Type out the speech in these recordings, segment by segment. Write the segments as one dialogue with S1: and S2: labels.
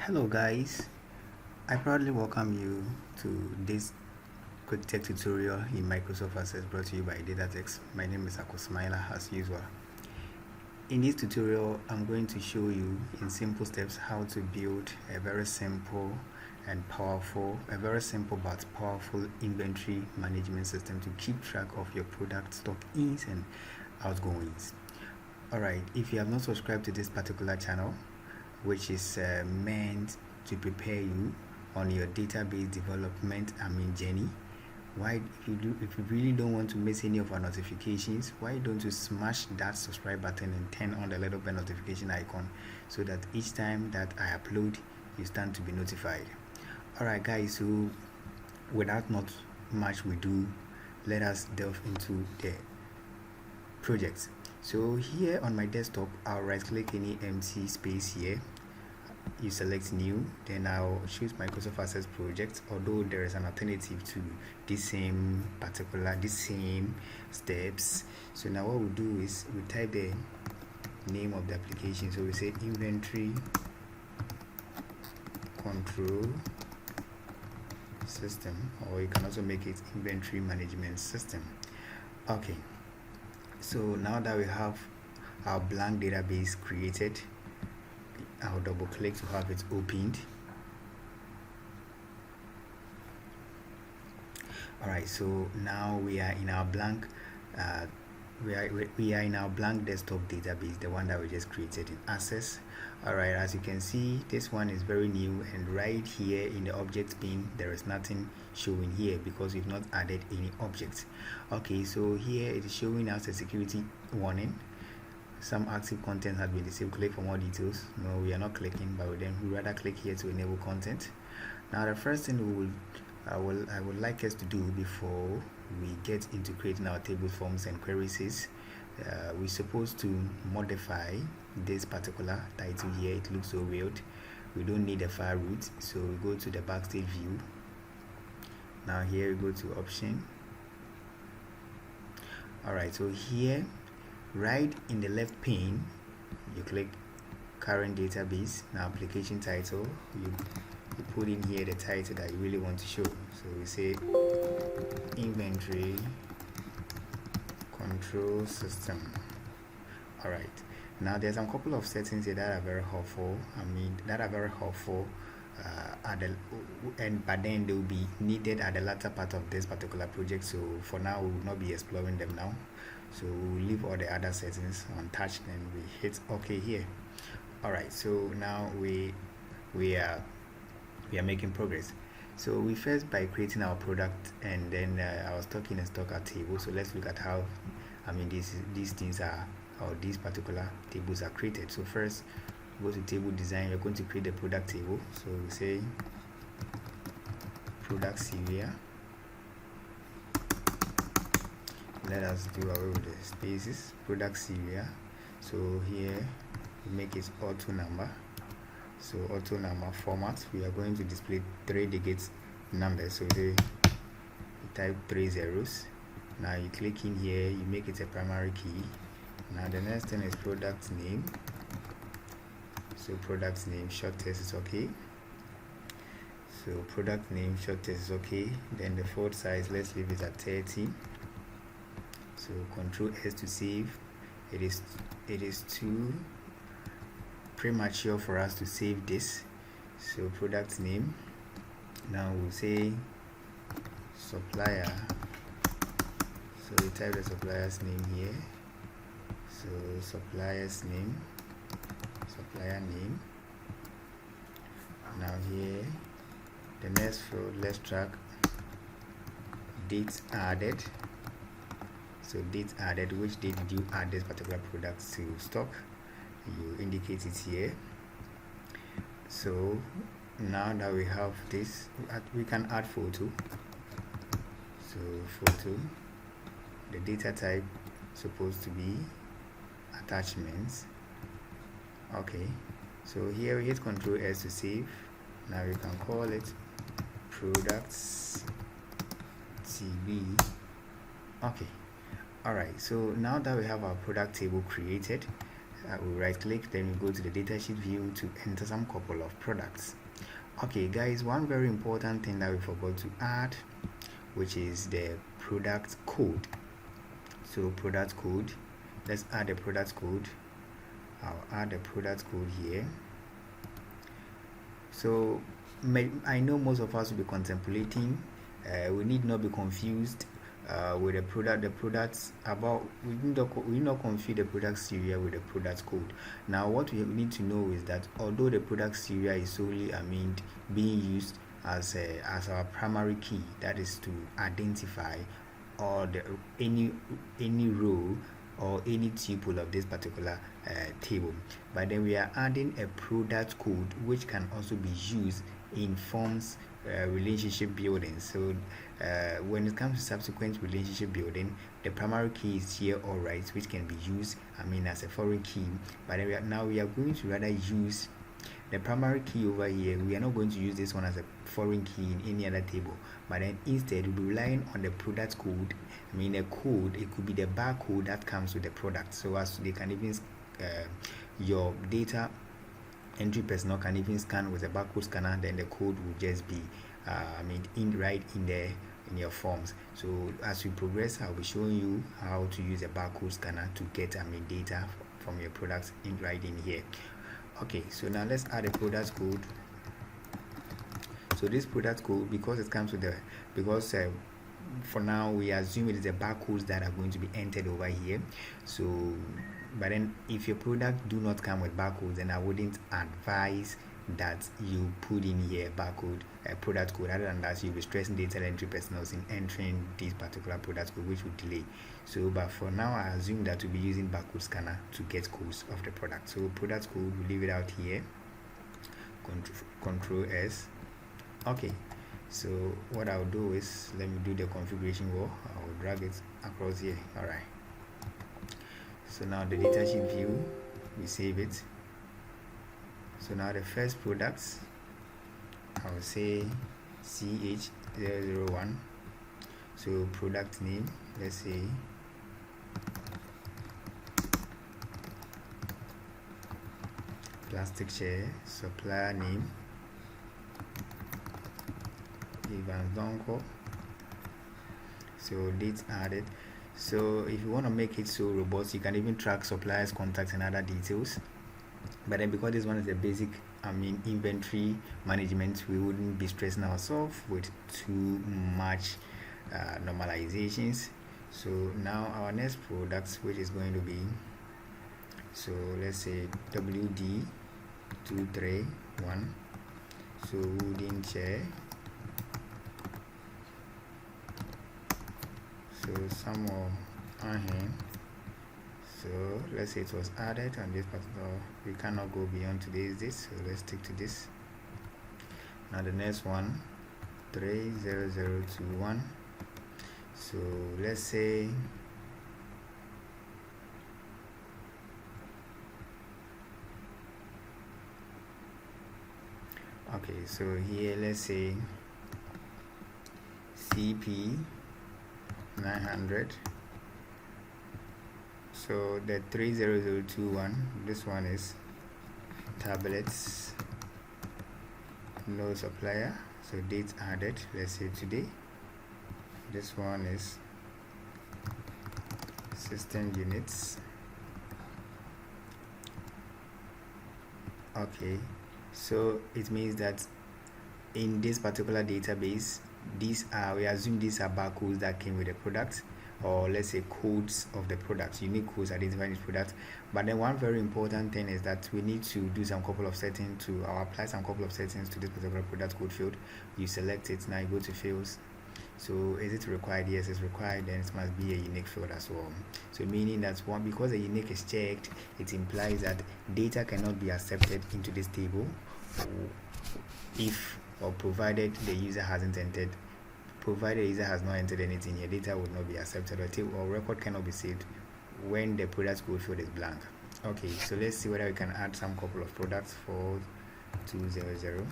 S1: Hello guys, I proudly welcome you to this quick tech tutorial in Microsoft Access brought to you by DataTex. My name is Akosmaila as usual. In this tutorial, I'm going to show you in simple steps how to build a very simple but powerful inventory management system to keep track of your product stock ins and outgoings. Alright, if you have not subscribed to this particular channel, which is meant to prepare you on your database development journey, if you really don't want to miss any of our notifications, why don't you smash that subscribe button and turn on the little bell notification icon so that each time that I upload you stand to be notified. Alright guys, so without not much we do, let us delve into the project. So here on my desktop, I'll right click any empty space here. You select new, then I'll choose Microsoft Access project, although there is an alternative to this same steps. So now what we do is we type the name of the application. So we say inventory control system, or you can also make it inventory management system. Okay, so now that we have our blank database created, I'll double click to have it opened. Alright, so now we are in our blank we are in our blank desktop database, the one that we just created in Access. Alright, as you can see, this one is very new, and right here in the object pane there is nothing showing here because we've not added any objects. Okay, so here it is showing us a security warning. Some active content has been disabled. Click for more details. No, we are not clicking, but we rather click here to enable content. Now the first thing I would like us to do before we get into creating our table forms and queries is we're supposed to modify this particular title here. It looks so weird. We don't need a file root, so we go to the backstage view. Now here we go to option. Alright, so here right in the left pane you click current database. Now application title, you put in here the title that you really want to show. So we say inventory control system. Alright, now there's a couple of settings here that are very helpful. But then they will be needed at the latter part of this particular project, so for now we will not be exploring them now. So we'll leave all the other settings untouched and we hit OK here. Alright, so now we are making progress. So we first by creating our product and then our stocking and stocker table. So let's look at how these things are, or these particular tables are created. So first go to table design. You're going to create the product table. So we say product serial. Let us do away with the spaces. Product serial. So here we make it auto number. So auto number format, we are going to display 3 digits numbers. So you type 3 zeros. Now you click in here, you make it a primary key. Now the next thing is product name. So product name short text is okay. So product name short text is okay. Then the font size, let's leave it at 30. So Control S to save. It is too premature for us to save this. So product name. Now we'll say supplier. So we type the supplier's name here. So supplier's name, supplier name. Now here the next field, let's track dates added. So dates added, which date did you add this particular product to stock? You indicate it here. So now that we have this, we can add photo. So photo, the data type supposed to be attachments. Okay, so here we hit Control S to save. Now we can call it products TB. Okay, alright, so now that we have our product table created, we right click, then we go to the datasheet view to enter some couple of products. Okay guys, one very important thing that we forgot to add, which is the product code. So product code, let's add the product code. I'll add the product code here. So I know most of us will be contemplating, we need not be confused with the products about, we need not confuse the product serial with the product code. Now what we need to know is that although the product serial is solely being used as our primary key, that is to identify or any row or any tuple of this particular table, but then we are adding a product code which can also be used in forms relationship building. So when it comes to subsequent relationship building, the primary key is here, all right, which can be used as a foreign key, but then now we are going to rather use the primary key over here. We are not going to use this one as a foreign key in any other table, but then instead we'll be relying on the product code. A code, it could be the barcode that comes with the product, so as they can even your data entry personnel can even scan with a barcode scanner, then the code will just be right in there in your forms. So as we progress, I'll be showing you how to use a barcode scanner to get data from your products right in here. Okay, so now let's add a product code. So this product code, because it comes with for now we assume it is the barcodes that are going to be entered over here. So but then if your product do not come with barcodes, then I wouldn't advise that you put in here barcode product code. Other than that, you'll be stressing data entry personnel in entering this particular product code, which will delay. So but for now, I assume that we'll be using barcode scanner to get codes of the product. So product code, we'll leave it out here, control S. Okay, so what I'll do is, let me do the configuration wall. I'll drag it across here. All right, so now the datasheet view, we save it. So now the first products, I'll say CH001. So product name, let's say plastic chair. Supplier name Ivan Donko. So dates added. So if you want to make it so robust, you can even track suppliers, contacts, and other details. But then because this one is a basic inventory management, we wouldn't be stressing ourselves with too much normalizations. So now our next products, which is going to be, so let's say WD231. so wooden chair. So some more iron. So let's say it was added on this particular, we cannot go beyond today's date, so let's stick to this. Now the next one, 30021. So let's say okay, so here let's say CP 900. So the 30021, this one is tablets, no supplier, so dates added, let's say today. This one is system units. Okay, so it means that in this particular database, these are, we assume these are barcodes that came with the product, or let's say codes of the product, unique codes identifying this product. But then one very important thing is that we need to do some couple of settings to apply some couple of settings to this particular product code field. You select it, now you go to fields. So is it required? Yes, it's required. Then it must be a unique field as well. So meaning that one, because a unique is checked, it implies that data cannot be accepted into this table if or provided the user hasn't entered. Provided the user has not entered anything here, data would not be accepted, or record cannot be saved when the product code field is blank. Okay, so let's see whether we can add some couple of products for 200.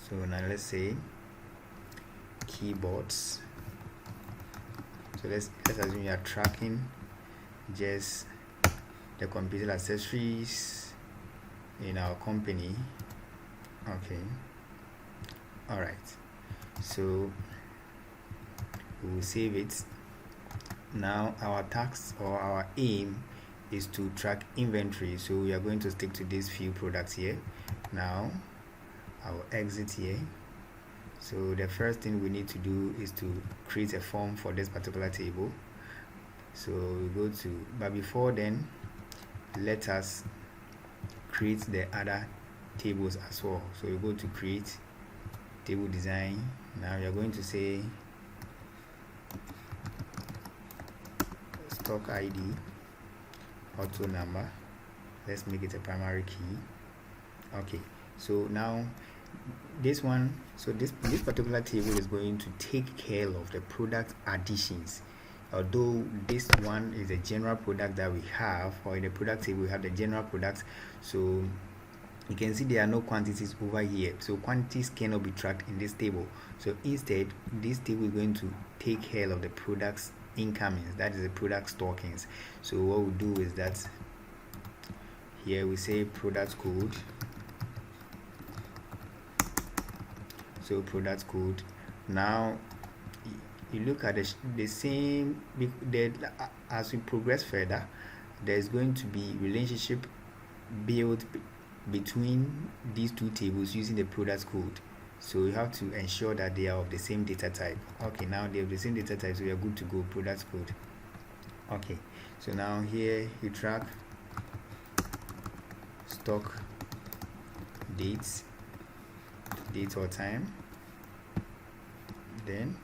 S1: So now let's say keyboards. So let's assume you are tracking just the computer accessories in our company. Okay, all right, so we will save it. Now our task or our aim is to track inventory, so we are going to stick to these few products here. Now I will exit here. So the first thing we need to do is to create a form for this particular table. So we go to, but before then, let us create the other tables as well. So we go to create table design. Now we are going to say stock ID, auto number. Let's make it a primary key. Okay, so now this one, so this particular table is going to take care of the product additions. Although this one is a general product that we have, or in the product table we have the general products, so you can see there are no quantities over here, so quantities cannot be tracked in this table. So instead, this table is going to take care of the products incomings, that is the product stockings. So what we do is that here we say product code. So product code. Now you look at the same, as we progress further, there's going to be relationship built between these two tables using the product code. So you have to ensure that they are of the same data type. Okay, now they have the same data type, so we are good to go. Product code. Okay, so now here you track stock date or time. Then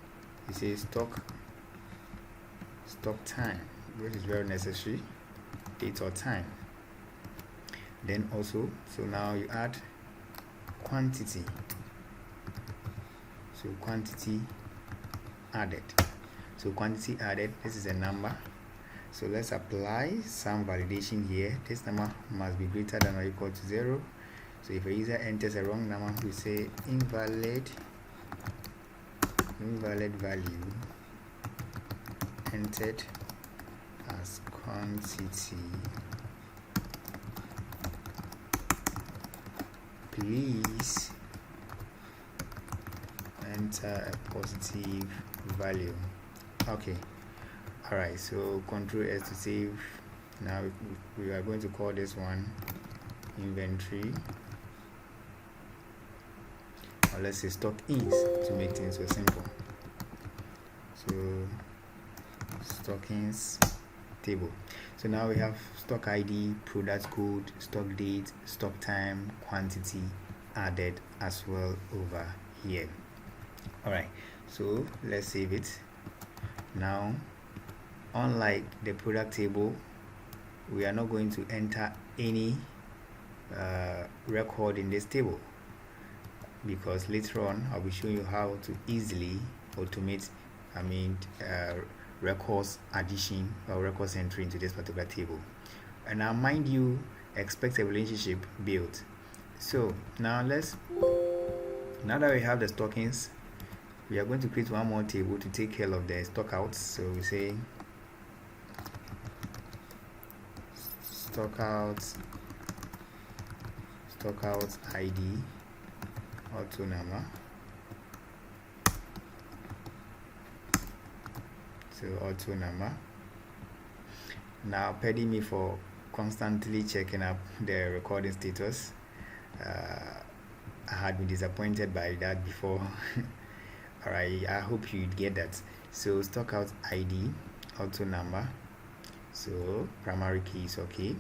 S1: you say stock time, which is very necessary, date or time. Then also, so now you add quantity. So quantity added. So quantity added, this is a number. So let's apply some validation here. This number must be greater than or equal to 0. So if a user enters a wrong number, we say invalid value entered as quantity. Please enter a positive value. Okay, all right, so Control S to save. Now we are going to call this one inventory, or let's say stockings to make things so simple. So stockings table. So now we have stock ID, product code, stock date, stock time, quantity added as well over here. All right, so let's save it. Now, unlike the product table, we are not going to enter any record in this table, because later on I'll be showing you how to easily automate records addition or records entry into this particular table. And now, mind you, expect a relationship built. So now now that we have the stockings, we are going to create one more table to take care of the stock outs. So we say stock outs ID, auto number. So auto number. Now pardon me for constantly checking up the recording status. I had been disappointed by that before. All right, I hope you get that. So stock out ID, auto number. So primary key is okay.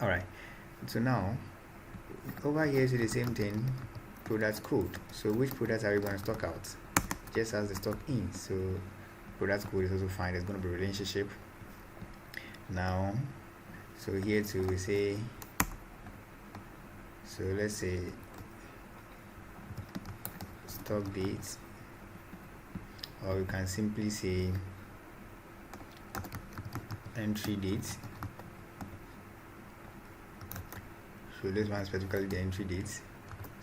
S1: All right, so now over here is the same thing, product code. So which products are we going to stock out? Just as the stock in. So product code is also fine. There's going to be relationship. Now, so here too we say, so let's say stock dates, or we can simply say entry date. So this one is specifically the entry date.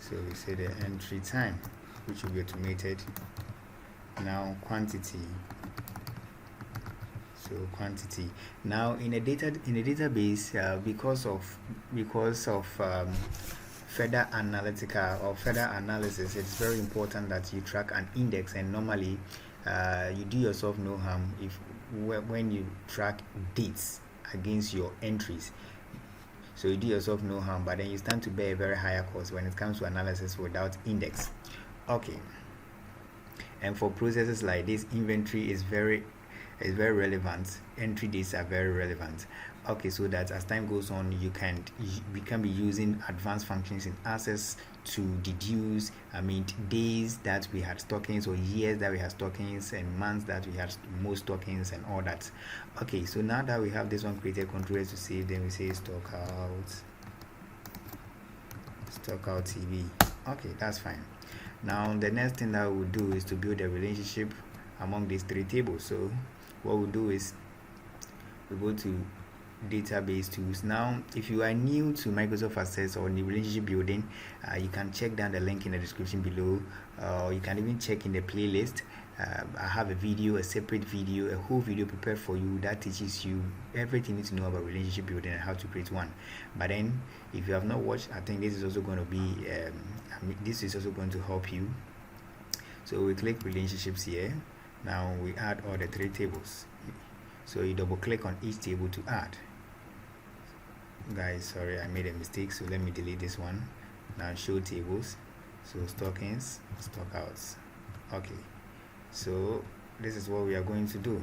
S1: So we say the entry time, which will be automated. Now quantity. So quantity. Now in a database, because of further analytical or further analysis, it's very important that you track an index, and normally you do yourself no harm if when you track dates against your entries. So you do yourself no harm, but then you stand to bear a very higher cost when it comes to analysis without index. Okay. And for processes like this, inventory is very relevant. Entry dates are very relevant. Okay, so that as time goes on, we can be using advanced functions in access to deduce, days that we had stockings, or years that we had stockings, and months that we had most stockings, and all that. Okay, so now that we have this one created, control S to save, then we say stock out TV. Okay, that's fine. Now the next thing that we'll do is to build a relationship among these three tables. So what we'll do is we go to database tools. Now if you are new to Microsoft Access or the relationship building, you can check down the link in the description below, or you can even check in the playlist. I have a separate video, a whole video prepared for you that teaches you everything you need to know about relationship building and how to create one. But then if you have not watched, I think this is also going to be this is also going to help you. So we click relationships here. Now we add all the three tables. So you double click on each table to add. Guys, sorry, I made a mistake, so let me delete this one. Now show tables. So stockings, stockouts. Okay, so this is what we are going to do.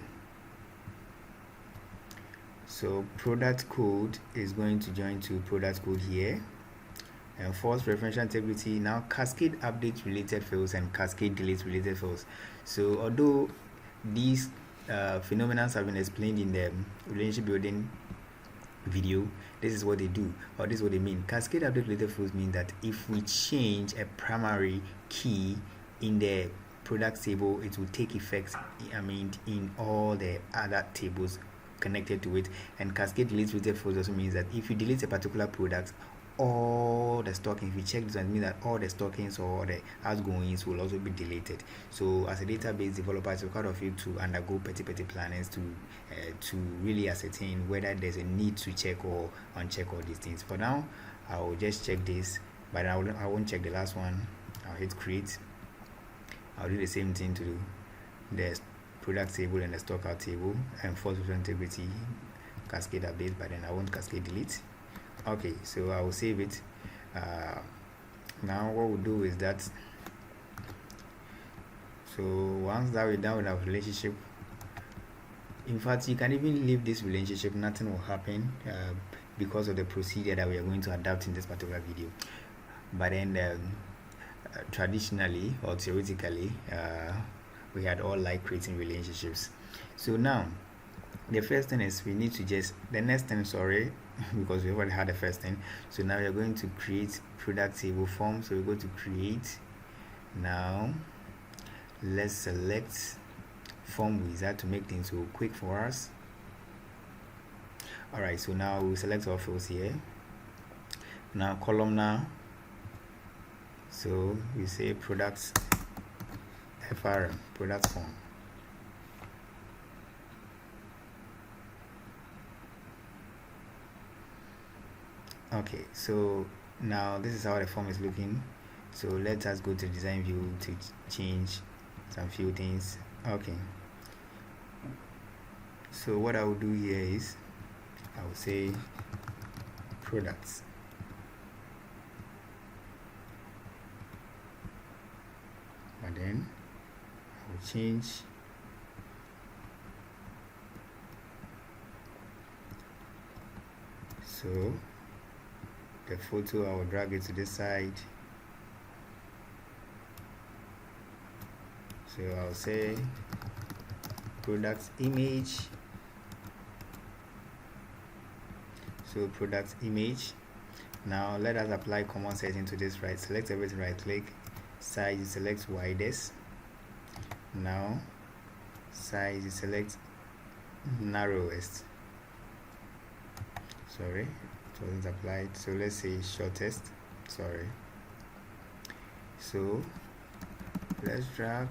S1: So product code is going to join to product code here, and false preferential integrity. Now cascade update related fields and cascade delete related fields. So although these phenomena have been explained in the relationship building video, this is what they do, or this is what they mean. Cascade update related fields mean that if we change a primary key in the product table, it will take effect in all the other tables connected to it. And cascade delete related fields also means that if you delete a particular product, all the stockings, if you check this, it means that all the stockings or the outgoings will also be deleted. So as a database developer, it's required of you to undergo petty plannings to really ascertain whether there's a need to check or uncheck all these things. For now, I will just check this, but I won't check the last one. I'll hit create. I'll do the same thing to the product table and the stockout table, and false integrity cascade update, but then I won't cascade delete. Okay, so I will save it. Now what we'll do is that, so once that we're done with our relationship, in fact you can even leave this relationship, nothing will happen because of the procedure that we are going to adapt in this particular video. But then traditionally or theoretically, we had all like creating relationships. So now the first thing is we need to because we already had the first thing. So now we are going to create product table form. So we go to create. Now let's select form wizard to make things so quick for us. Alright, so now we select our fields here. Now columnar, so we say products FRM, product form. Okay, so now this is how the form is looking. So let us go to design view to change some few things. Okay, so what I will do here is I will say products, but then I will change so the photo, I will drag it to this side. So I'll say product image. So product image. Now let us apply common setting to this. Right, select everything, right click, size you select widest. Now size you select narrowest. Sorry, it wasn't applied, so let's say shortest. Sorry, so let's drag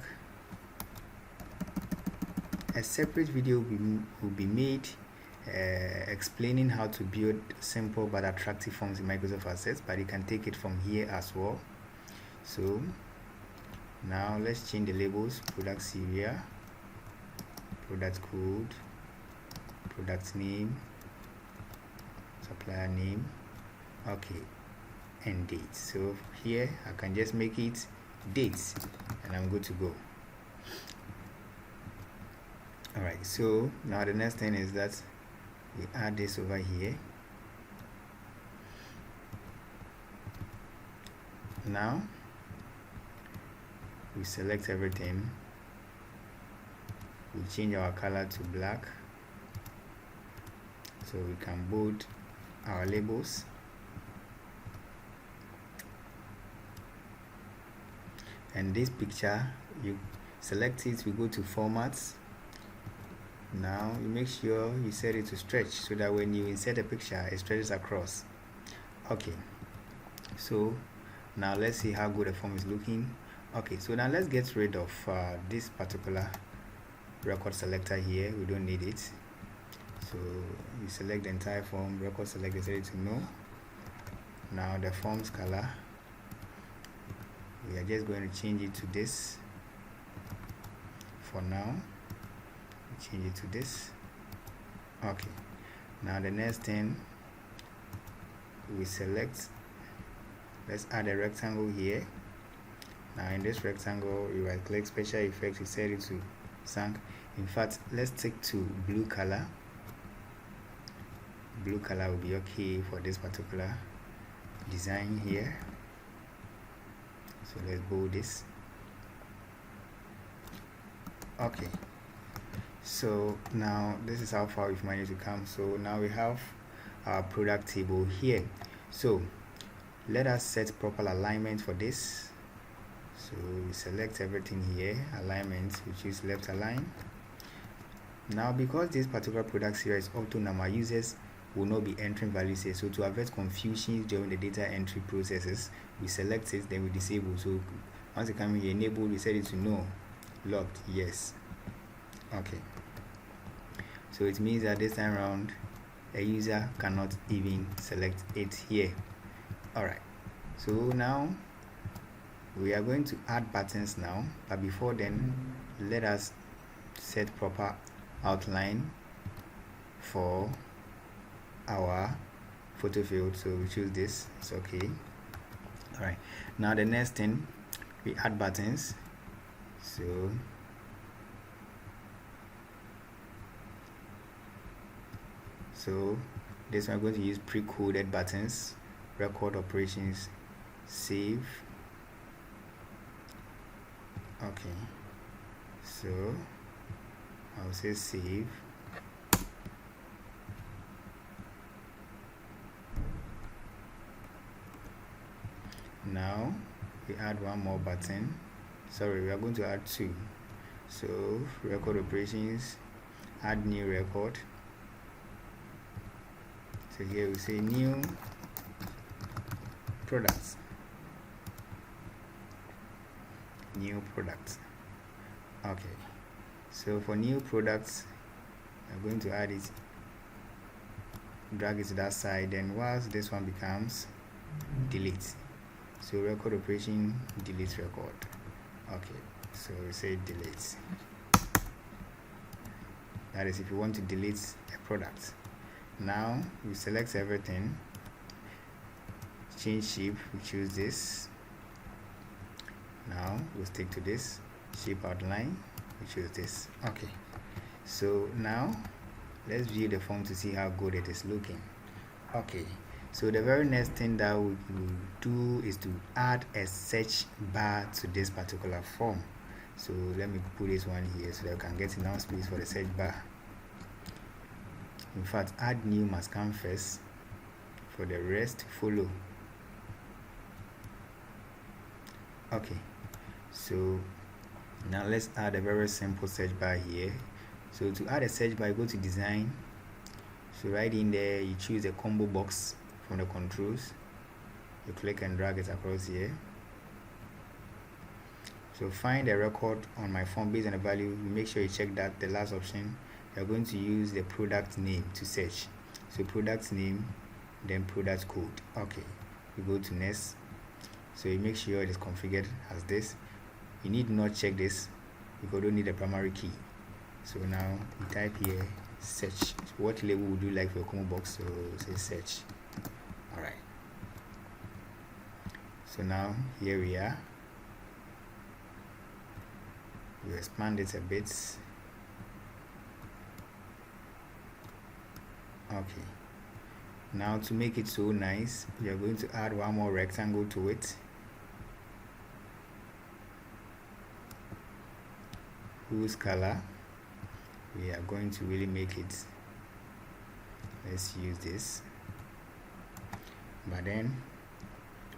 S1: a separate video will be made explaining how to build simple but attractive forms in Microsoft Access, but you can take it from here as well. So now let's change the labels: product serial, product code, product name, supplier name, okay, and date. So here I can just make it dates and I'm good to go. Alright, so now the next thing is that we add this over here. Now we select everything, we change our color to black so we can bold our labels. And this picture, you select it, we go to formats. Now you make sure you set it to stretch so that when you insert a picture it stretches across. Okay, so now let's see how good the form is looking. Okay, so now let's get rid of this particular record selector here. We don't need it. So you select the entire form, record select, set it to no. Now the form's color, we are just going to change it to this for now. Change it to this. Okay, now the next thing, we select, let's add a rectangle here. Now in this rectangle, you right click special effects, you set it to sank. In fact, let's stick to blue color. Blue color will be okay for this particular design here. So let's bold this. Okay, so now this is how far we've managed to come. So now we have our product table here. So let us set proper alignment for this. So we select everything here, alignment, we choose left align. Now because this particular product series is auto number, users will not be entering values here. So to avoid confusion during the data entry processes, we select it, then we disable. So once you come here, enable, we set it to no, locked, yes. Okay, so it means that this time around a user cannot even select it here. Alright, so now we are going to add buttons now, but before then let us set proper outline for our photo field. So we choose this, it's okay. Alright, now the next thing, we add buttons. So this one I'm going to use pre-coded buttons, record operations, save. Okay, so I'll say save. Now we add one more button. Sorry, we are going to add two. So record operations, add new record. So here we say new products. New products. Okay, so for new products, I'm going to add it, drag it to that side, then whilst this one becomes delete. So record operation, delete record. Okay, so we say delete. That is if you want to delete a product. Now we select everything, change shape, we choose this. Now we'll stick to this shape outline, we choose this. Okay, so now let's view the form to see how good it is looking. Okay, so the very next thing that we will do is to add a search bar to this particular form. So let me put this one here so that I can get enough space for the search bar. In fact, add new must come first, for the rest follow. Okay, so now let's add a very simple search bar here. So to add a search bar, you go to design. So right in there, you choose a combo box from the controls. You click and drag it across here. So find a record on my form based on the value. You make sure you check that the last option. You're going to use the product name to search. So product name, then product code. Okay, you go to next. So you make sure it is configured as this. You need not check this because you don't need a primary key. So now you type here search. So what label would you like for your combo box? So say search. All right. So now here we are. You expand it a bit. Okay. Now to make it so nice, we are going to add one more rectangle to it. Whose color we are going to really make it. Let's use this. But then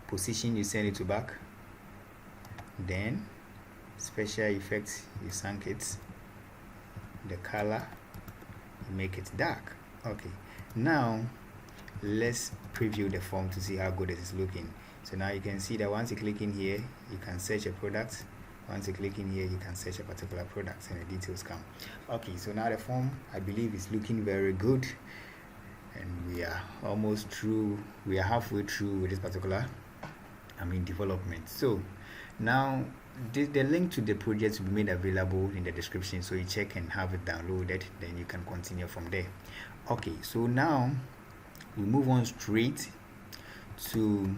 S1: position, you send it to back. Then special effects, you sank it. The color, you make it dark. Okay, now let's preview the form to see how good it is looking. So now you can see that once you click in here, you can search a product. Once you click in here, you can search a particular product and the details come. Okay, so now the form, I believe, is looking very good, and we are almost through. We are halfway through with this particular development. So now the link to the project will be made available in the description, so you check and have it downloaded, then you can continue from there. Okay, so now we move on straight to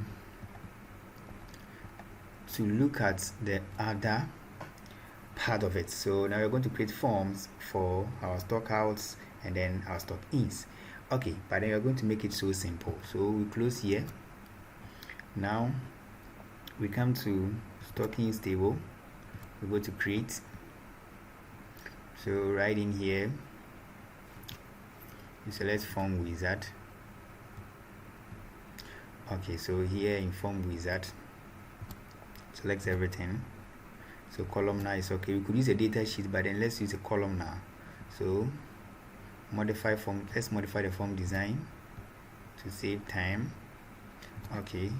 S1: look at the other part of it. So now we're going to create forms for our stock outs and then our stock ins. Okay, but then we're going to make it so simple. So we close here. Now we come to stockings table. We go to create. So right in here, you select form wizard. Okay, so here in form wizard, select everything. So columnar is okay. We could use a data sheet, but then let's use a column now. So modify form. Let's modify the form design to save time. Okay.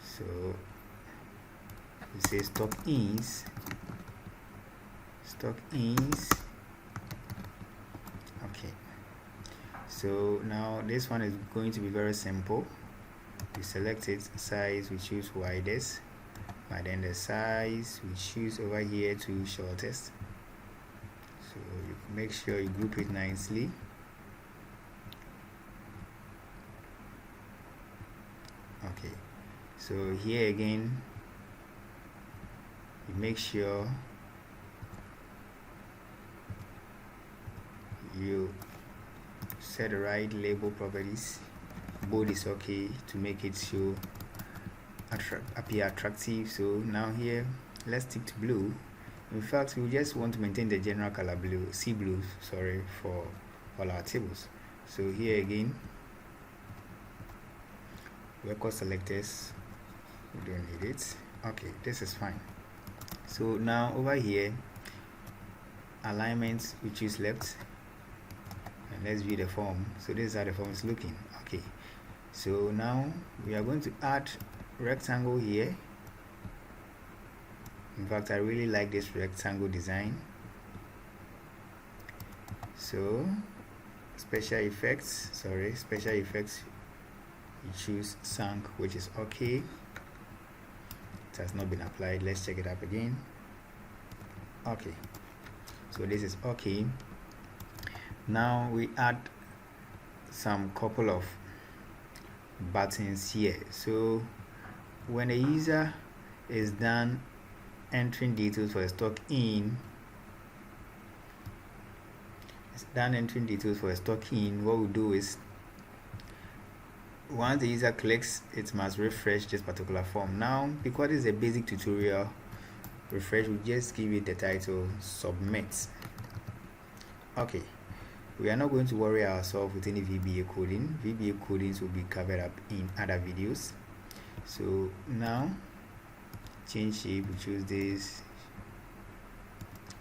S1: So we say stock ins. Okay. So now this one is going to be very simple. We select it, size, we choose widest, but then the size we choose over here to shortest. So you make sure you group it nicely. Okay, so here again, you make sure you set the right label properties. Bold is okay to make it show appear attractive. So now here, let's stick to blue. In fact, we just want to maintain the general color blue, sea blue, sorry, for all our tables. So here again, record selectors, we don't need it. Okay, this is fine. So now over here, alignments, we choose left, and let's view the form. So this is how the form is looking. Okay, so now we are going to add rectangle here. In fact, I really like this rectangle design. So special effects, you choose sunk, which is okay. It has not been applied. Let's check it up again. Okay, so this is okay. Now we add some couple of buttons here. So when a user is done entering details for a stock in, what we'll do is, once the user clicks, it must refresh this particular form. Now, because it's a basic tutorial, refresh will just give it the title submit. Okay, we are not going to worry ourselves with any VBA coding. VBA codings will be covered up in other videos. So now change shape, we choose this.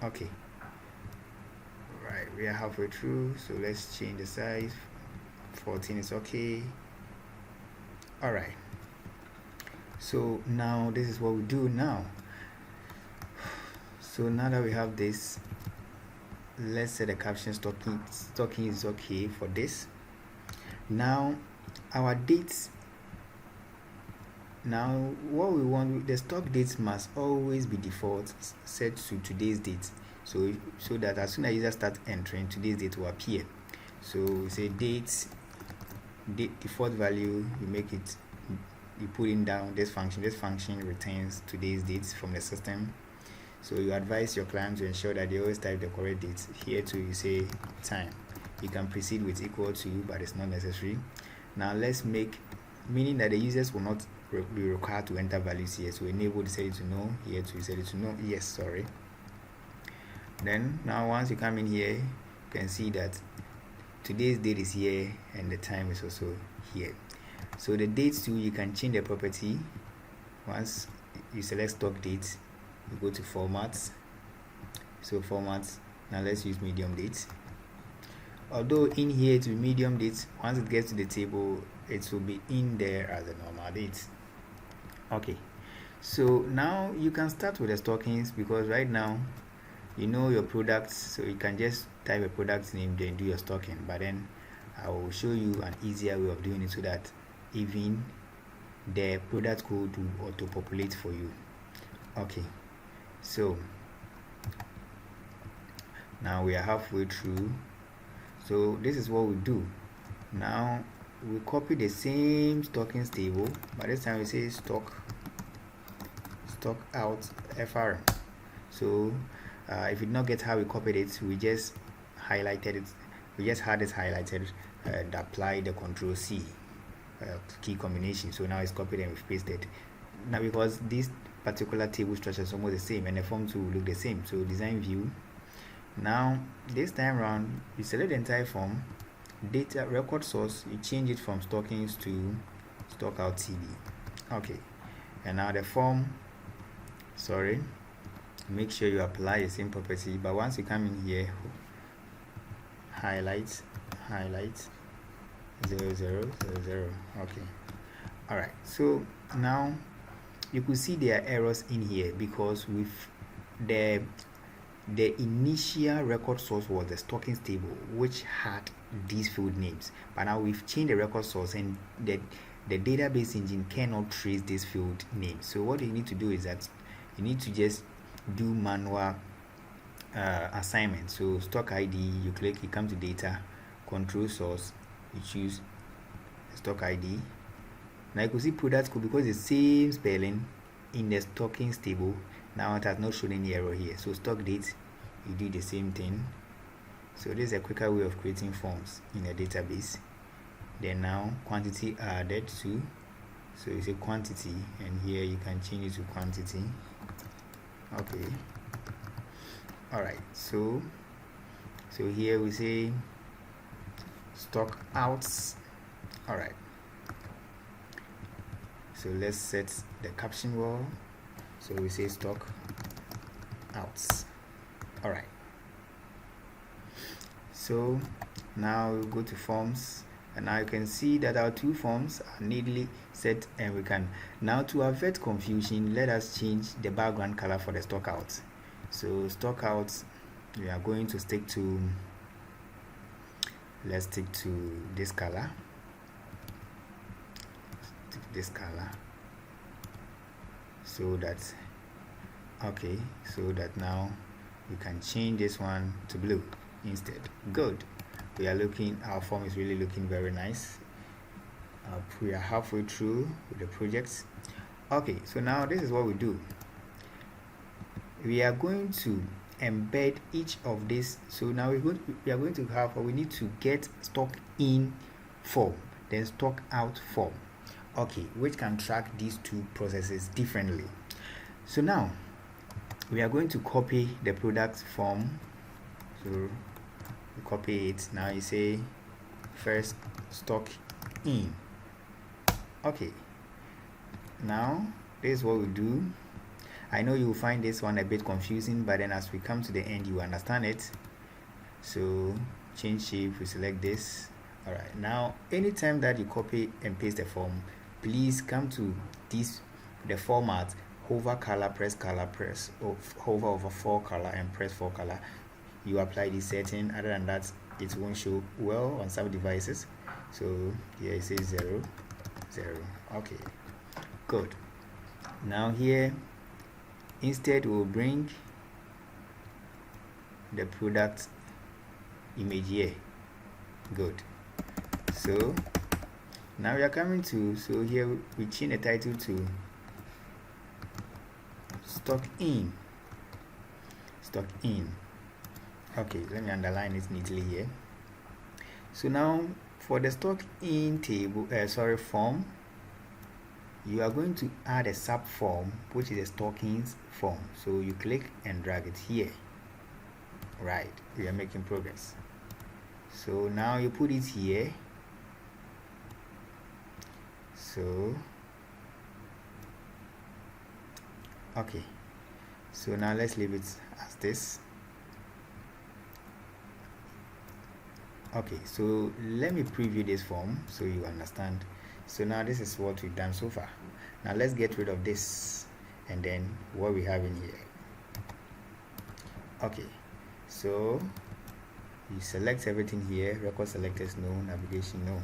S1: Okay, right, we are halfway through, so let's change the size. 14 is okay. All right, So now this is what we do now. So now that we have this, let's set the caption stocking is okay for this. Now our dates, now what we want, the stock dates must always be default set to today's date, so that as soon as user start entering, today's date will appear. So we say date default value, you make it, you put in down this function returns today's dates from the system. So you advise your client to ensure that they always type the correct dates. Here too you say time, you can proceed with equal to, but it's not necessary. Now let's make, meaning that the users will not be required to enter values here. So enable, set it to no, here to set it to no, yes, sorry. Then now once you come in here, you can see that today's date is here and the time is also here. So the dates too, you can change the property. Once you select stock dates, you go to formats. So formats, now let's use medium dates. Although in here to medium dates, once it gets to the table, it will be in there as a normal date. Okay, so now you can start with the stockings, because right now you know your products, so you can just type a product name then do your stocking. But then I will show you an easier way of doing it, so that even the product code will auto populate for you. Okay, so now we are halfway through. So this is what we do. Now we copy the same stockings table, but this time we say stock out FRM. So if you did not get how we copied it, we just highlighted it, we just had it highlighted and apply the Control C key combination. So now it's copied and we've pasted. Now because this particular table structure is almost the same and the form too will look the same, so design view. Now this time around you select the entire form, data record source, you change it from stockings to stock out TB. Okay, and now the form, sorry, make sure you apply the same property, but once you come in here, highlight 0000. Okay, all right, so now you could see there are errors in here because with the initial record source was the stockings table, which had these field names, but now we've changed the record source and the database engine cannot trace this field name. So what you need to do is that you need to just do manual assignment. So stock ID, you click, you come to data, control source, you choose stock ID. Now you can see product code, because the same spelling in the stockings table, now it has not shown any error here. So stock date, you do the same thing. So this is a quicker way of creating forms in a database. Then now quantity added to, so you say quantity, and here you can change it to quantity. Okay, all right, so here we say stock outs. All right, so let's set the caption wall. So we say stock outs. All right, so now we go to forms, and now you can see that our two forms are neatly set, and we can now, to avoid confusion, let us change the background color for the stock outs. So stock outs, we are going to stick to, let's stick to this color, so that, okay, so that now we can change this one to blue instead. Good, we are looking, our form is really looking very nice. We are halfway through with the projects. Okay, so now this is what we do. We are going to embed each of this. So now we are going to have, or we need to get stock in form, then stock out form, okay, which can track these two processes differently. So now we are going to copy the product form. So you copy it. Now you say first stock in. Okay, now this is what we do. I know you will find this one a bit confusing, but then as we come to the end you understand it. So change shape, we select this. All right, now anytime that you copy and paste the form, please come to this the format, hover color, press or hover over 4 color and press 4 color. You apply this setting. Other than that, it won't show well on some devices. So here it says 0 0. Okay, good. Now here instead we'll bring the product image here. Good. So now we are coming to, so here we change the title to stock in. Okay, let me underline it neatly here. So now for the stock in table, form, you are going to add a sub form, which is a stockings form. So you click and drag it here. Right, we are making progress. So now you put it here. So okay, so now let's leave it as this. Okay, so let me preview this form so you understand. So now this is what we've done so far. Now let's get rid of this and then what we have in here. Okay, so you select everything here. Record selectors no, navigation no,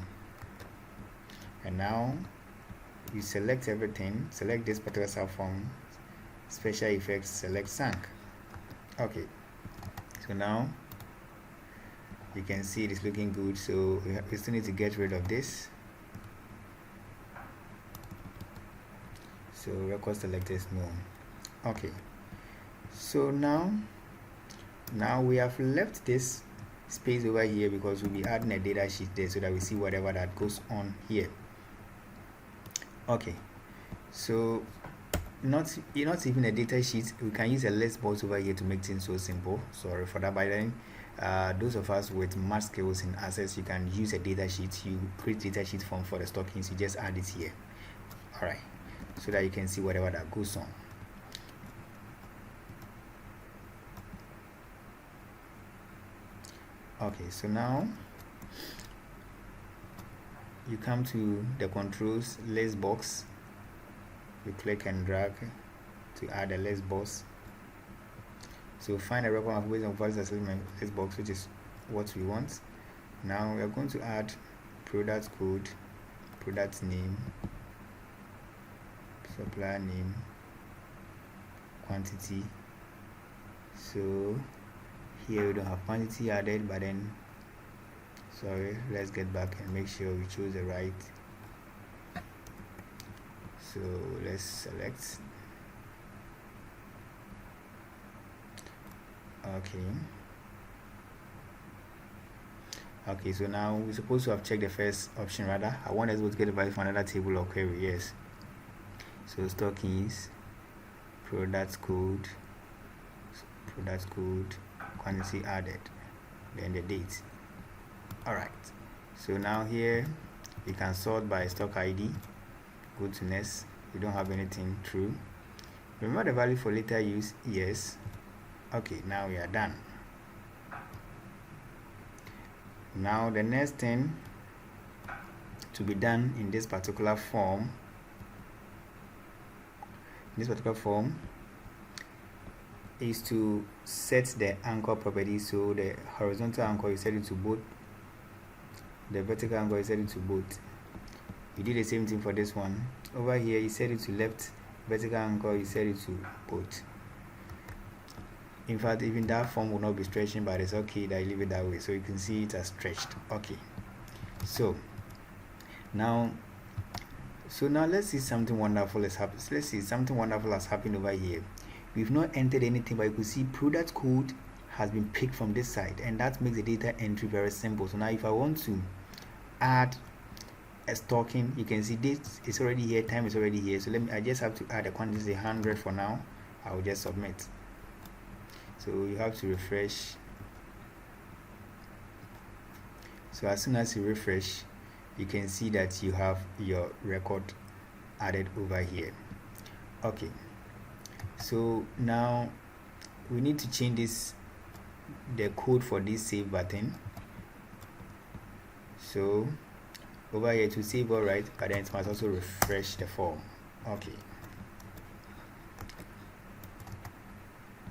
S1: and now you select everything. Select this particular subform, special effects, select sync. Okay, so now you can see it is looking good. So we still need to get rid of this. So record selectors no. Okay, so now we have left this space over here because we'll be adding a data sheet there so that we see whatever that goes on here. Okay, so not even a data sheet, we can use a list box over here to make things so simple. Sorry for that. By then those of us with math skills in Access, you can use a data sheet. You create data sheet form for the stockings, you just add it here. All right, so that you can see whatever that goes on. Okay, so now you come to the controls list box. You click and drag to add a list box. So find a record of based on values assessment list box, which is what we want. Now we are going to add product code, product name, supplier name, quantity. So here we don't have quantity added, but then sorry, let's get back and make sure we choose the right. So let's select. Okay, so now we're supposed to have checked the first option. Rather, I want us to get the value from another table or query. Yes, so stockings, product code, quantity added, then the date. All right, so now here we can sort by stock ID. Go to next. We don't have anything. True. Remember the value for later use. Yes. Okay, now we are done. Now the next thing to be done in this particular form is to set the anchor property. So the horizontal anchor, you set it to both. The vertical anchor, you set it to both. You did the same thing for this one. Over here, you set it to left. Vertical anchor, you set it to both. In fact, even that form will not be stretching, but it's okay that I leave it that way. So you can see it has stretched. Okay. So now let's see something wonderful has happened. Let's see something wonderful has happened over here. We've not entered anything, but you can see product code has been picked from this side, and that makes the data entry very simple. So now if I want to add a stocking, you can see this is already here, time is already here. So I just have to add a quantity 100 for now. I will just submit. So you have to refresh. So as soon as you refresh, you can see that you have your record added over here. Okay, so now we need to change the code for this save button. So over here to save, all right, but then it must also refresh the form. Okay,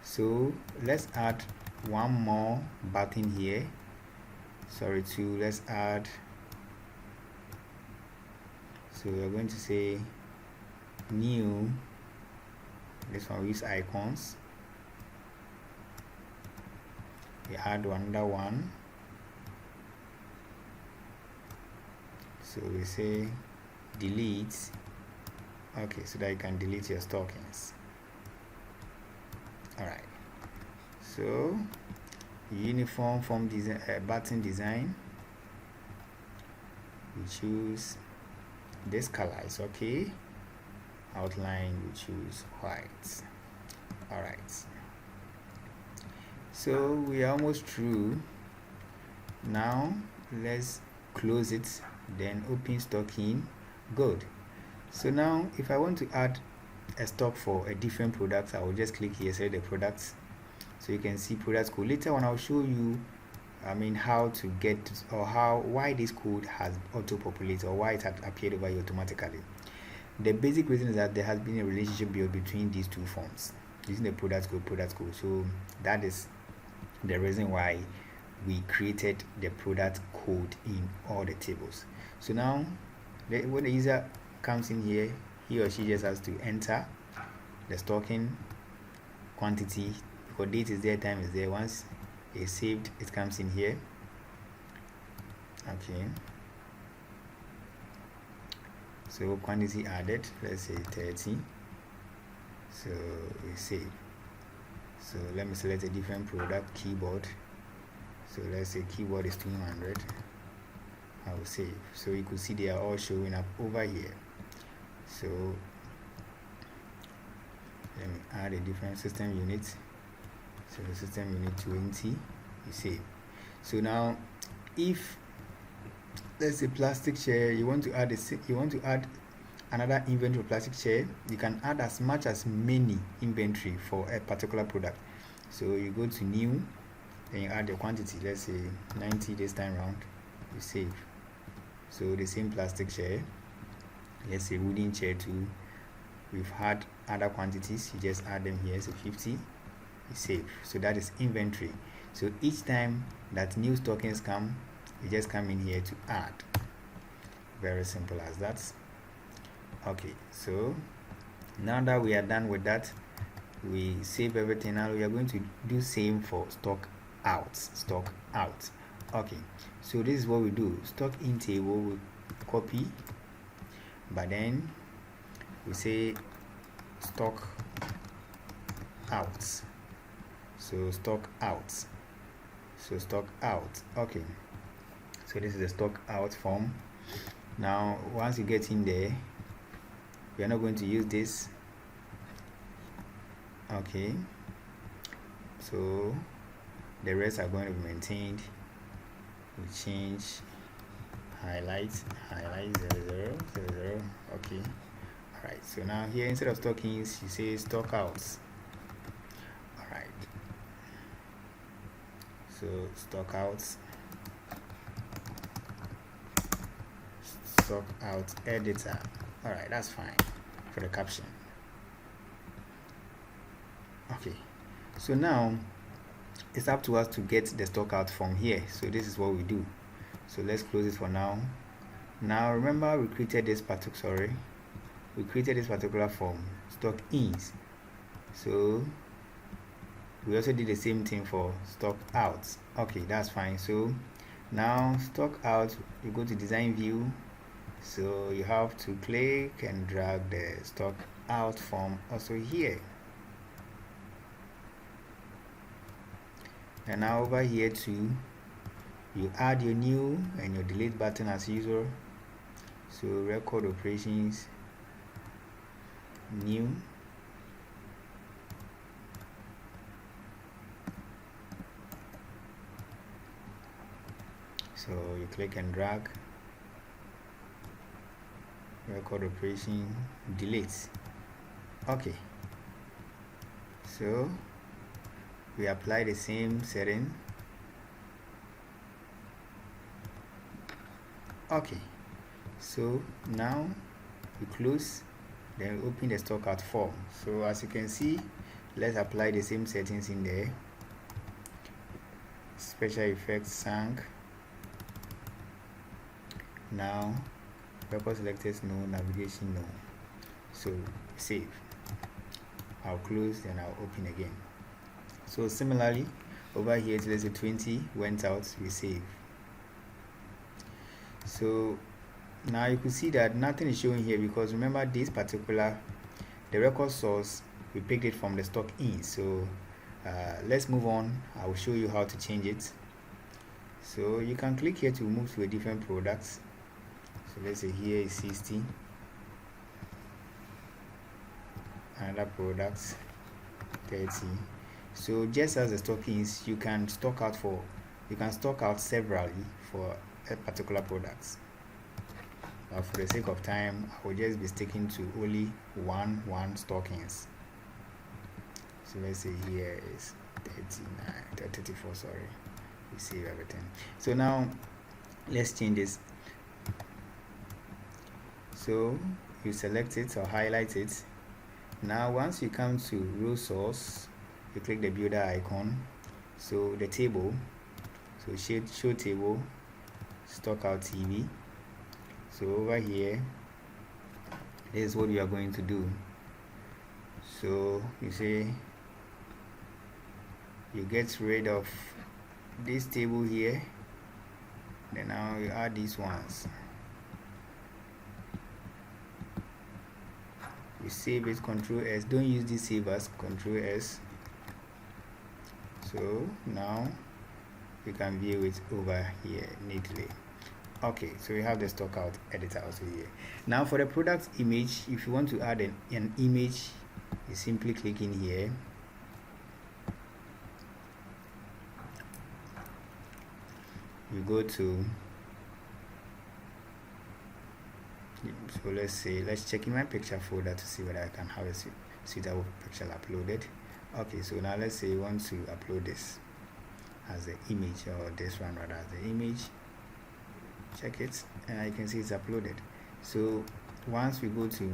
S1: So let's add one more button here. Sorry, two. Let's add, so we're going to say new. This one we use icons. We add another one. So we say delete. Okay, so that you can delete your stockings. All right. So uniform form design, button design. We choose this color is okay. Outline we choose white. All right. So we are almost through. Now let's close it, then open stocking. Good. So now if I want to add a stock for a different product, I will just click here, select the products. So you can see product code. Later on I'll show you how to get, or why this code has auto-populated, or why it had appeared over here automatically. The basic reason is that there has been a relationship built between these two forms using the product code. So that is the reason why we created the product code in all the tables. So now when the user comes in here, he or she just has to enter the stocking quantity, because date is there, time is there. Once it's saved, it comes in here. Okay, so quantity added, let's say 30. So we save. So let me select a different product, keyboard. So let's say keyboard is 200. I will save. So you could see they are all showing up over here. So let me add a different system unit. So the system unit 20, you save. So now if let's say plastic chair, you want to add another inventory of plastic chair, you can add as much as many inventory for a particular product. So you go to new, then you add the quantity, let's say 90 this time round, you save. So the same plastic chair, let's say wooden chair too, we've had other quantities, you just add them here, so 50, you save. So that is inventory. So each time that new stockings come, you just come in here to add. Very simple as that. Okay, so now that we are done with that, we save everything. Now we are going to do same for stock out. Okay, so this is what we do. Stock in table, we copy, but then we say stock out. So stock out. Okay, so this is the stock out form. Now once you get in there, we are not going to use this. Okay, so the rest are going to be maintained. We change highlight 00. Okay, all right. So now here, instead of stockings, you say stock outs. All right, so stock outs, stock out editor. All right, that's fine for the caption. Okay, so now it's up to us to get the stock out from here. So this is what we do. So let's close it for now. Now remember, we created this particular form, stock ins. So we also did the same thing for stock outs. Okay, that's fine. So now stock out, you go to design view. So you have to click and drag the stock out form also here. And now over here too, you add your new and your delete button as usual. So record operations, new. So you click and drag, record operation, delete. Okay, so we apply the same setting. Okay, so now we close, then we open the stock out form. So as you can see, let's apply the same settings in there. Special effects sank. Now record selected no, navigation no. So save. I'll close and I'll open again. So similarly over here, let's say 20 went out, we save. So now you can see that nothing is showing here, because remember this particular, the record source, we picked it from the stock in. So let's move on. I will show you how to change it. So you can click here to move to a different product. So let's say here is 60, another product 30. So just as the stockings, you can stock out severally for a particular product. But for the sake of time, I will just be sticking to only one stockings. So let's say here is 34, sorry. We save everything. So now let's change this. So you select it or highlight it. Now once you come to row source, you click the builder icon. So the table, so show table, stock out TV. So over here, this is what we are going to do. So you say you get rid of this table here, then now you add these ones. You save it, Control S. Don't use this save as, Control S. So now you can view it over here neatly. Okay, so we have the stock out editor also here. Now for the product image, if you want to add an image, you simply click in here. You go to, so let's check in my picture folder to see whether I can have a suitable picture uploaded. Okay, so now let's say you want to upload this as an image, or this one rather as the image. Check it, and you can see it's uploaded. So once we go to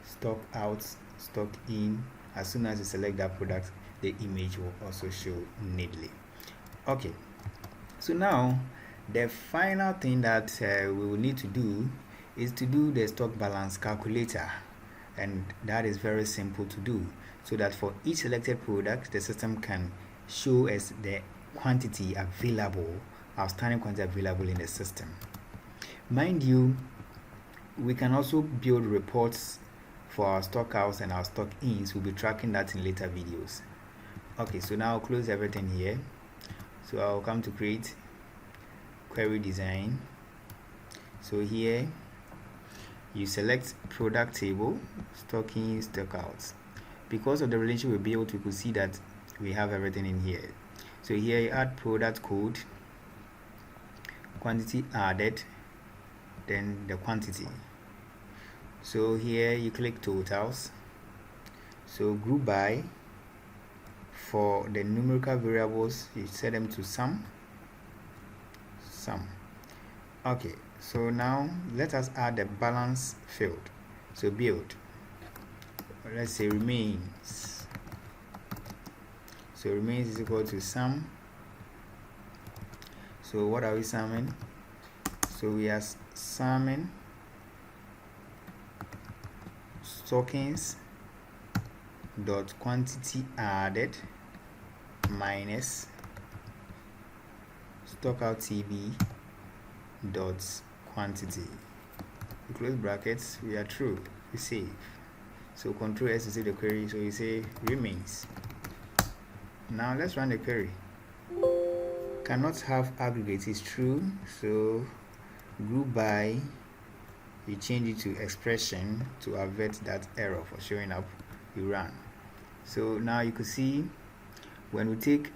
S1: stock out, stock in, as soon as you select that product, the image will also show neatly. Okay, so now the final thing that we will need to do is to do the stock balance calculator, and that is very simple to do, so that for each selected product the system can show us the quantity available, outstanding quantity available in the system. Mind you, we can also build reports for our stock outs and our stock ins. We'll be tracking that in later videos. Okay, so now I'll close everything here. So I'll come to create query design. So here you select product table, stock in, stock outs. Because of the relationship we built, we could see that we have everything in here. So here you add product code, quantity added, then the quantity. So here you click totals. So group by, for the numerical variables you set them to sum. Okay, so now let us add the balance field. So build, let's say remains. So remains is equal to sum. So what are we summing? So we are summing stockings dot quantity added minus stock out TV dot quantity. We close brackets, we are true, we save. So Control S to save the query. So you say remains. Now let's run the query. Cannot have aggregate is true, so group by, you change it to expression to avert that error for showing up. You run. So now you can see when we take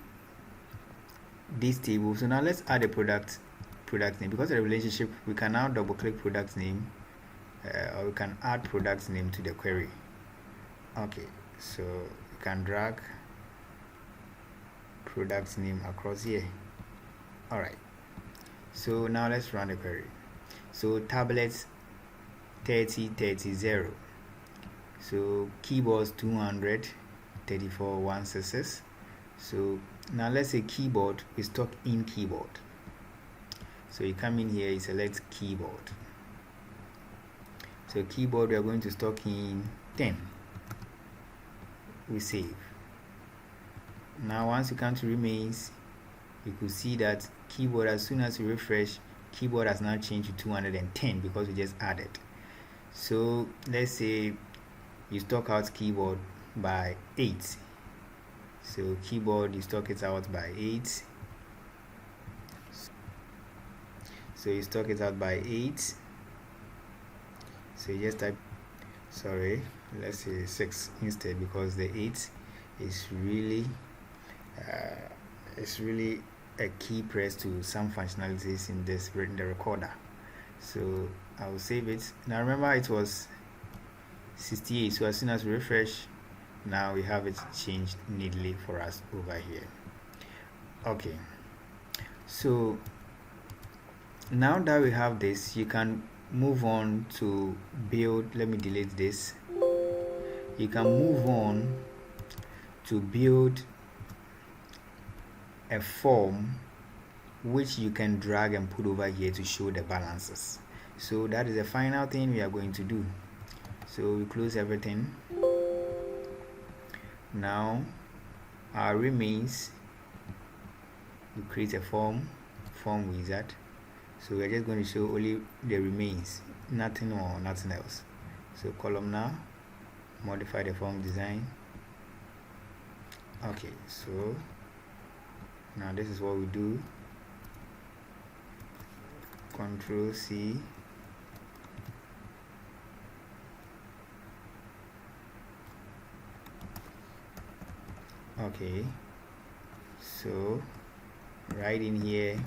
S1: this table, so now let's add a product name. Because of the relationship, we can now double click product name, or we can add product name to the query. Okay, so you can drag product name across here. All right, so now let's run the query. So tablets 30 30 0, so keyboards 200, 34166. So now let's say keyboard, we stock in keyboard. So you come in here, you select keyboard. So keyboard, we are going to stock in 10. We save. Now once you come to remains, you could see that keyboard, as soon as you refresh, keyboard has now changed to 210 because we just added. So let's say you stock out keyboard by 8. So keyboard, you stock it out by 8. So you stock it out by 8. So you just type, sorry, let's say 6 instead, because the 8 is really a key press to some functionalities in the recorder. So I will save it. Now remember, it was 68, so as soon as we refresh, now we have it changed neatly for us over here. Okay, so now that we have this, you can move on to build. Let me delete this. You can move on to build a form which you can drag and put over here to show the balances. So that is the final thing we are going to do. So we close everything. Now our remains, we create a form wizard. So we're just going to show only the remains, nothing or nothing else. So columnar, modify the form design. Okay, so now this is what we do. Control C. Okay, so right in here,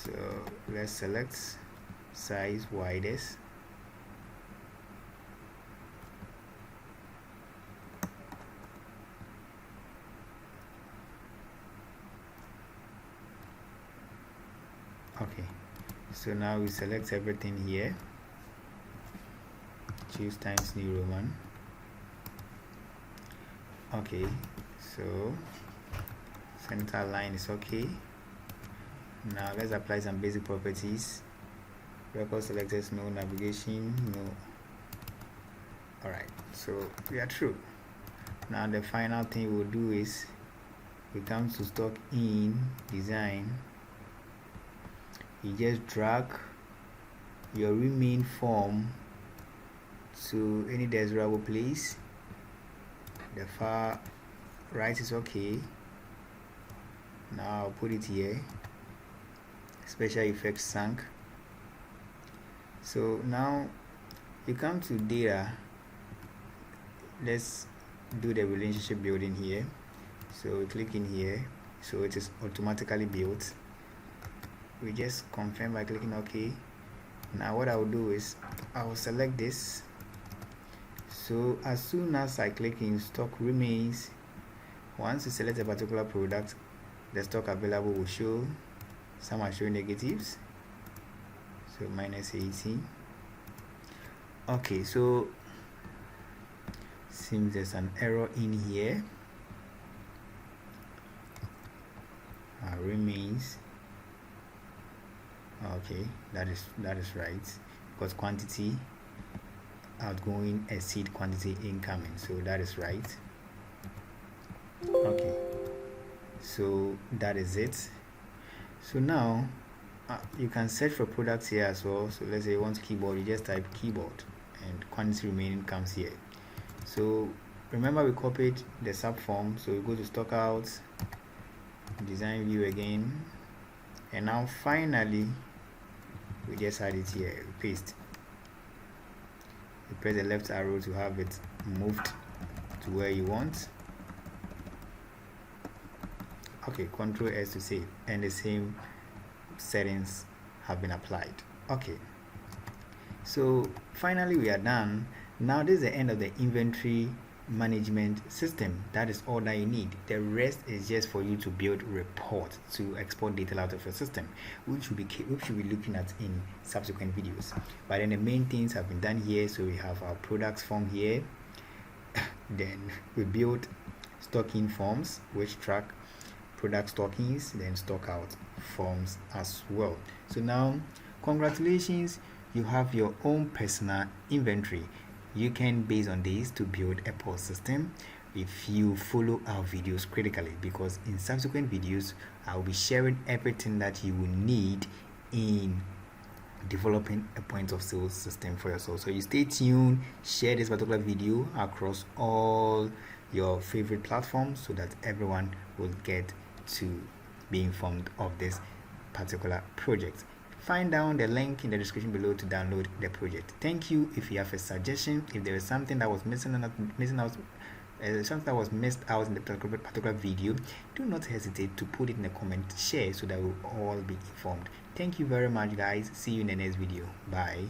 S1: so let's select size widest. Okay, so now we select everything here, choose Times New Roman. Okay, so center line is okay. Now let's apply some basic properties. Record selectors, no. Navigation, no. Alright, so we are true. Now the final thing we'll do is we come to stock in design. You just drag your remain form to any desirable place. The far right is okay. Now I'll put it here. Special effects sync. So now you come to data. Let's do the relationship building here. So we click in here, so it is automatically built. We just confirm by clicking OK. Now what I will do is I will select this. So as soon as I click in stock remains, once you select a particular product, the stock available will show. Some are showing negatives, so minus 18. Okay, so seems there's an error in here. Remains. Okay, that is right, because quantity outgoing exceed quantity incoming, so that is right. Okay, so that is it. So now you can search for products here as well. So let's say you want keyboard, you just type keyboard and quantity remaining comes here. So remember we copied the subform, so we go to stock out, design view again, and now finally we just add it here, we paste. You press the left arrow to have it moved to where you want. Okay, Control S to save, and the same settings have been applied. Okay, so finally we are done. Now this is the end of the inventory management system. That is all that you need. The rest is just for you to build reports to export data out of your system, which we'll be looking at in subsequent videos. But then the main things have been done here. So we have our products form here. Then we built stocking forms which track product stockings, then stock out forms as well. So now, congratulations, you have your own personal inventory. You can, based on this, to build a POS system if you follow our videos critically, because in subsequent videos I will be sharing everything that you will need in developing a point of sales system for yourself. So you stay tuned, share this particular video across all your favorite platforms so that everyone will get to be informed of this particular project. Find down the link in the description below to download the project. Thank you. If you have a suggestion, if there is something that was something that was missed out in the particular video, do not hesitate to put it in the comment, share, so that we'll all be informed. Thank you very much, guys. See you in the next video. Bye.